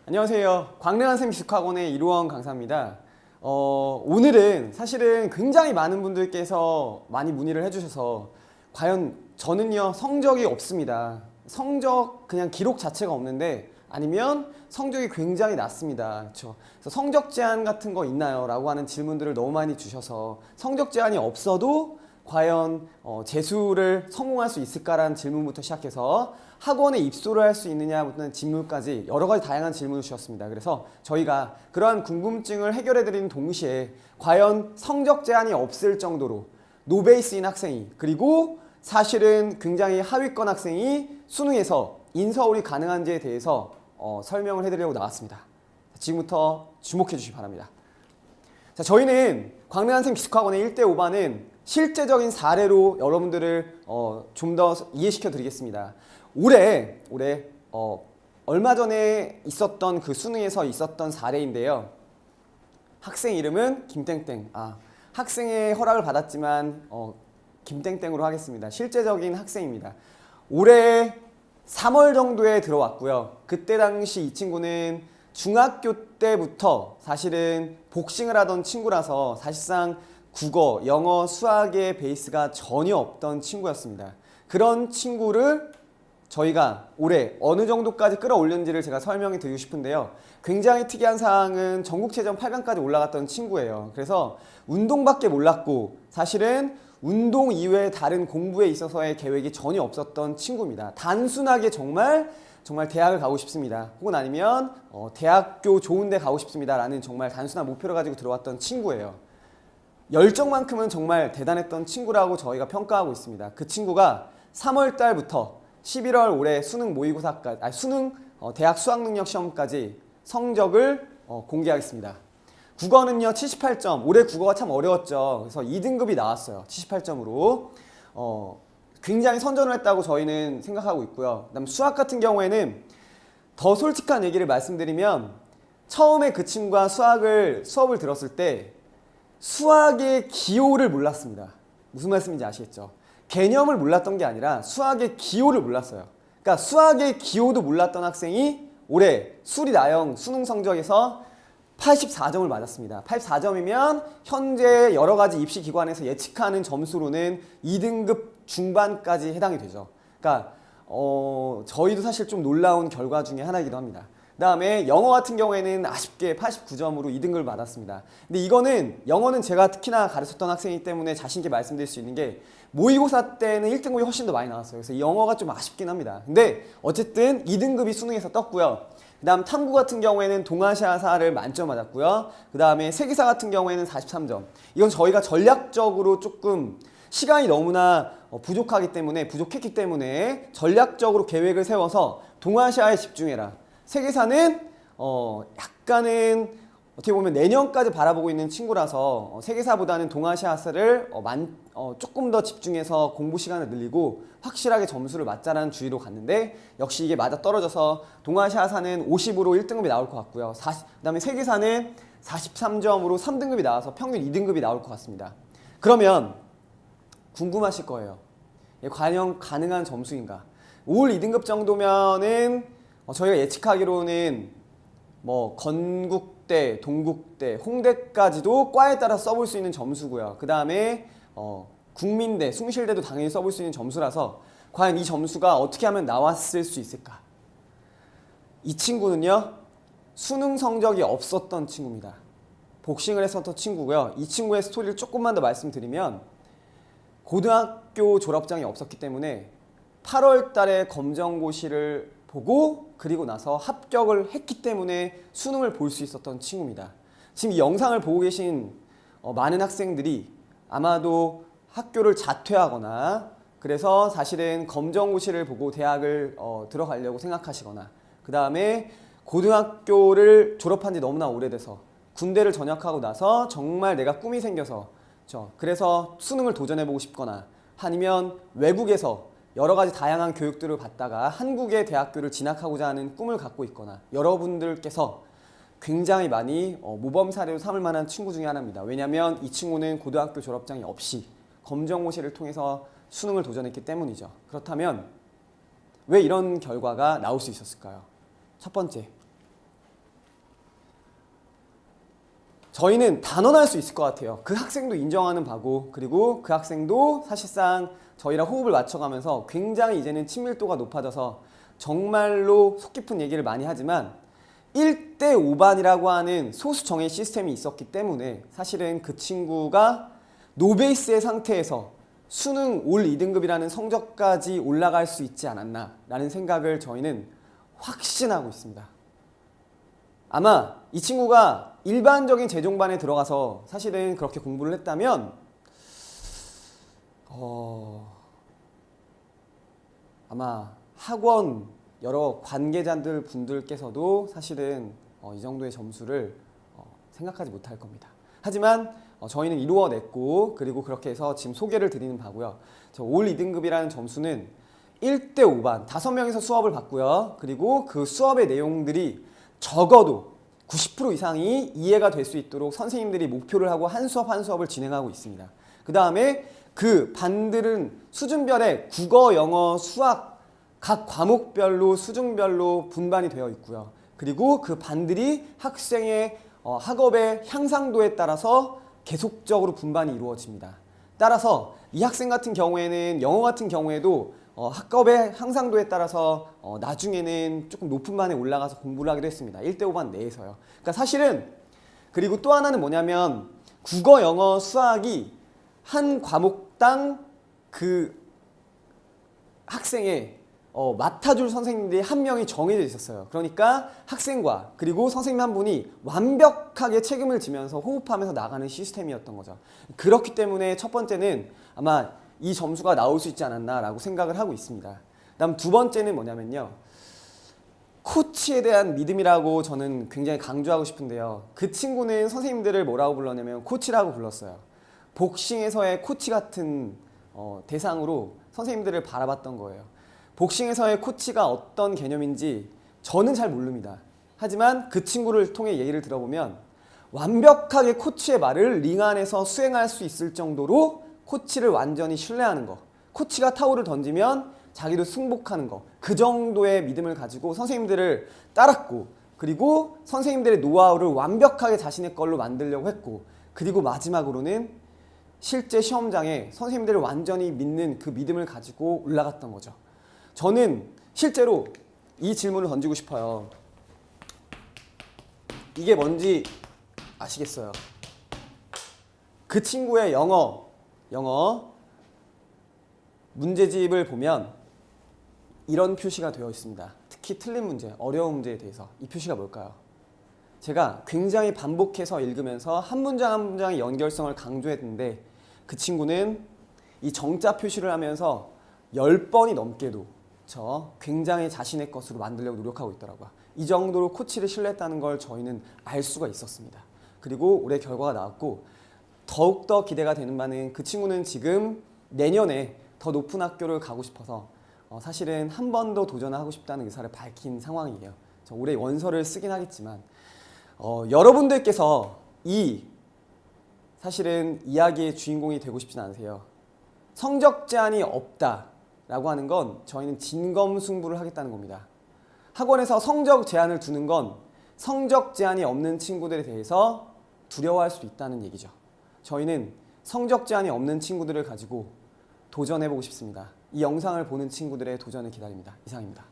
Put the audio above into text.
안녕하세요. 광래한샘기숙학원의 이로원 강사입니다. 오늘은 사실은 굉장히 많은 분들께서 많이 문의를 해주셔서 과연 저는요 성적이 없습니다. 성적 그냥 기록 자체가 없는데 아니면 성적이 굉장히 낮습니다. 그렇죠? 그래서 성적 제한 같은 거 있나요? 라고 하는 질문들을 너무 많이 주셔서 성적 제한이 없어도 과연 재수를 성공할 수 있을까라는 질문부터 시작해서 학원에 입소를 할 수 있느냐부터 질문까지 여러 가지 다양한 질문을 주셨습니다. 그래서 저희가 그러한 궁금증을 해결해 드리는 동시에 과연 성적 제한이 없을 정도로 노베이스인 학생이 그리고 사실은 굉장히 하위권 학생이 수능에서 인서울이 가능한지에 대해서 설명을 해드리려고 나왔습니다. 지금부터 주목해 주시기 바랍니다. 자, 저희는 광래한샘기숙학원의 1대5반은 실제적인 사례로 여러분들을 좀 더 이해시켜 드리겠습니다. 올해 얼마 전에 있었던 그 수능에서 있었던 사례인데요. 학생 이름은 김땡땡. 학생의 허락을 받았지만 김땡땡으로 하겠습니다. 실제적인 학생입니다. 올해 3월 정도에 들어왔고요. 그때 당시 이 친구는 중학교 때부터 사실은 복싱을 하던 친구라서 사실상 국어, 영어, 수학의 베이스가 전혀 없던 친구였습니다. 그런 친구를 저희가 올해 어느 정도까지 끌어올렸는지를 제가 설명해 드리고 싶은데요. 굉장히 특이한 사항은 전국체전 8강까지 올라갔던 친구예요. 그래서 운동밖에 몰랐고 사실은 운동 이외에 다른 공부에 있어서의 계획이 전혀 없었던 친구입니다. 단순하게 정말 대학을 가고 싶습니다. 혹은 아니면 대학교 좋은 데 가고 싶습니다. 라는 정말 단순한 목표를 가지고 들어왔던 친구예요. 열정만큼은 정말 대단했던 친구라고 저희가 평가하고 있습니다. 그 친구가 3월 달부터 11월 올해 수능 모의고사까지, 대학 수학능력 시험까지 성적을 공개하겠습니다. 국어는요 78점, 올해 국어가 참 어려웠죠. 그래서 2등급이 나왔어요. 78점으로 굉장히 선전을 했다고 저희는 생각하고 있고요. 그다음 수학 같은 경우에는 더 솔직한 얘기를 말씀드리면 처음에 그 친구가 수업을 들었을 때 수학의 기호를 몰랐습니다. 무슨 말씀인지 아시겠죠? 개념을 몰랐던 게 아니라 수학의 기호를 몰랐어요. 그러니까 수학의 기호도 몰랐던 학생이 올해 수리 나영 수능 성적에서 84점을 맞았습니다. 84점이면 현재 여러 가지 입시 기관에서 예측하는 점수로는 2등급 중반까지 해당이 되죠. 그러니까 저희도 사실 좀 놀라운 결과 중에 하나이기도 합니다. 그 다음에 영어 같은 경우에는 아쉽게 89점으로 2등급을 받았습니다. 근데 영어는 제가 특히나 가르쳤던 학생이기 때문에 자신 있게 말씀드릴 수 있는 게 모의고사 때는 1등급이 훨씬 더 많이 나왔어요. 그래서 영어가 좀 아쉽긴 합니다. 근데 어쨌든 2등급이 수능에서 떴고요. 그 다음 탐구 같은 경우에는 동아시아사를 만점 맞았고요. 그 다음에 세계사 같은 경우에는 43점. 이건 저희가 전략적으로 조금 시간이 너무나 부족했기 때문에 전략적으로 계획을 세워서 동아시아에 집중해라. 세계사는 약간은 어떻게 보면 내년까지 바라보고 있는 친구라서 세계사보다는 동아시아사를 조금 더 집중해서 공부 시간을 늘리고 확실하게 점수를 맞자라는 주의로 갔는데 역시 이게 맞아 떨어져서 동아시아사는 50으로 1등급이 나올 것 같고요. 그 다음에 세계사는 43점으로 3등급이 나와서 평균 2등급이 나올 것 같습니다. 그러면 궁금하실 거예요. 과연 가능한 점수인가? 올 2등급 정도면은 저희가 예측하기로는 뭐 건국대, 동국대, 홍대까지도 과에 따라 써볼 수 있는 점수고요. 그 다음에 국민대, 숭실대도 당연히 써볼 수 있는 점수라서 과연 이 점수가 어떻게 하면 나왔을 수 있을까? 이 친구는요 수능 성적이 없었던 친구입니다. 복싱을 했었던 친구고요. 이 친구의 스토리를 조금만 더 말씀드리면 고등학교 졸업장이 없었기 때문에 8월 달에 검정고시를 보고 그리고 나서 합격을 했기 때문에 수능을 볼 수 있었던 친구입니다. 지금 이 영상을 보고 계신 많은 학생들이 아마도 학교를 자퇴하거나 그래서 사실은 검정고시를 보고 대학을 들어가려고 생각하시거나 그 다음에 고등학교를 졸업한 지 너무나 오래돼서 군대를 전역하고 나서 정말 내가 꿈이 생겨서 그래서 수능을 도전해보고 싶거나 아니면 외국에서 여러 가지 다양한 교육들을 받다가 한국의 대학교를 진학하고자 하는 꿈을 갖고 있거나 여러분들께서 굉장히 많이 모범 사례로 삼을 만한 친구 중에 하나입니다. 왜냐하면 이 친구는 고등학교 졸업장이 없이 검정고시를 통해서 수능을 도전했기 때문이죠. 그렇다면 왜 이런 결과가 나올 수 있었을까요? 첫 번째, 저희는 단언할 수 있을 것 같아요. 그 학생도 인정하는 바고, 그리고 그 학생도 사실상 저희랑 호흡을 맞춰가면서 굉장히 이제는 친밀도가 높아져서 정말로 속 깊은 얘기를 많이 하지만 1대 5반이라고 하는 소수 정예 시스템이 있었기 때문에 사실은 그 친구가 노베이스의 상태에서 수능 올 2등급이라는 성적까지 올라갈 수 있지 않았나라는 생각을 저희는 확신하고 있습니다. 아마 이 친구가 일반적인 재종반에 들어가서 사실은 그렇게 공부를 했다면 아마 학원 여러 관계자들 분들께서도 사실은 이 정도의 점수를 생각하지 못할 겁니다. 하지만 저희는 이루어냈고, 그리고 그렇게 해서 지금 소개를 드리는 바고요. 올 2등급이라는 점수는 1대 5반 5명이서 수업을 받고요. 그리고 그 수업의 내용들이 적어도 90% 이상이 이해가 될 수 있도록 선생님들이 목표를 하고 한 수업 한 수업을 진행하고 있습니다. 그 다음에 그 반들은 수준별의 국어, 영어, 수학 각 과목별로 수준별로 분반이 되어 있고요. 그리고 그 반들이 학생의 학업의 향상도에 따라서 계속적으로 분반이 이루어집니다. 따라서 이 학생 같은 경우에는 영어 같은 경우에도 학업의 향상도에 따라서 나중에는 조금 높은 반에 올라가서 공부를 하기도 했습니다. 1대 5반 내에서요. 그러니까 사실은, 그리고 또 하나는 뭐냐면 국어, 영어, 수학이 한 과목당 그 학생의 맡아줄 선생님들이 한 명이 정해져 있었어요. 그러니까 학생과 그리고 선생님 한 분이 완벽하게 책임을 지면서 호흡하면서 나가는 시스템이었던 거죠. 그렇기 때문에 첫 번째는 아마 이 점수가 나올 수 있지 않았나라고 생각을 하고 있습니다. 다음 두 번째는 뭐냐면요, 코치에 대한 믿음이라고 저는 굉장히 강조하고 싶은데요. 그 친구는 선생님들을 뭐라고 불렀냐면 코치라고 불렀어요. 복싱에서의 코치 같은 대상으로 선생님들을 바라봤던 거예요. 복싱에서의 코치가 어떤 개념인지 저는 잘 모릅니다. 하지만 그 친구를 통해 얘기를 들어보면 완벽하게 코치의 말을 링 안에서 수행할 수 있을 정도로 코치를 완전히 신뢰하는 거, 코치가 타오를 던지면 자기도 승복하는 거, 그 정도의 믿음을 가지고 선생님들을 따랐고, 그리고 선생님들의 노하우를 완벽하게 자신의 걸로 만들려고 했고, 그리고 마지막으로는 실제 시험장에 선생님들을 완전히 믿는 그 믿음을 가지고 올라갔던 거죠. 저는 실제로 이 질문을 던지고 싶어요. 이게 뭔지 아시겠어요? 그 친구의 영어 문제집을 보면 이런 표시가 되어 있습니다. 특히 틀린 문제, 어려운 문제에 대해서. 이 표시가 뭘까요? 제가 굉장히 반복해서 읽으면서 한 문장 한 문장의 연결성을 강조했는데 그 친구는 이 정자 표시를 하면서 10번이 넘게도 굉장히 자신의 것으로 만들려고 노력하고 있더라고요. 이 정도로 코치를 신뢰했다는 걸 저희는 알 수가 있었습니다. 그리고 올해 결과가 나왔고, 더욱더 기대가 되는 바는 그 친구는 지금 내년에 더 높은 학교를 가고 싶어서 사실은 한 번 더 도전하고 싶다는 의사를 밝힌 상황이에요. 올해 원서를 쓰긴 하겠지만 여러분들께서 이 사실은 이야기의 주인공이 되고 싶진 않으세요. 성적 제한이 없다라고 하는 건 저희는 진검승부를 하겠다는 겁니다. 학원에서 성적 제한을 두는 건 성적 제한이 없는 친구들에 대해서 두려워할 수 있다는 얘기죠. 저희는 성적 제한이 없는 친구들을 가지고 도전해보고 싶습니다. 이 영상을 보는 친구들의 도전을 기다립니다. 이상입니다.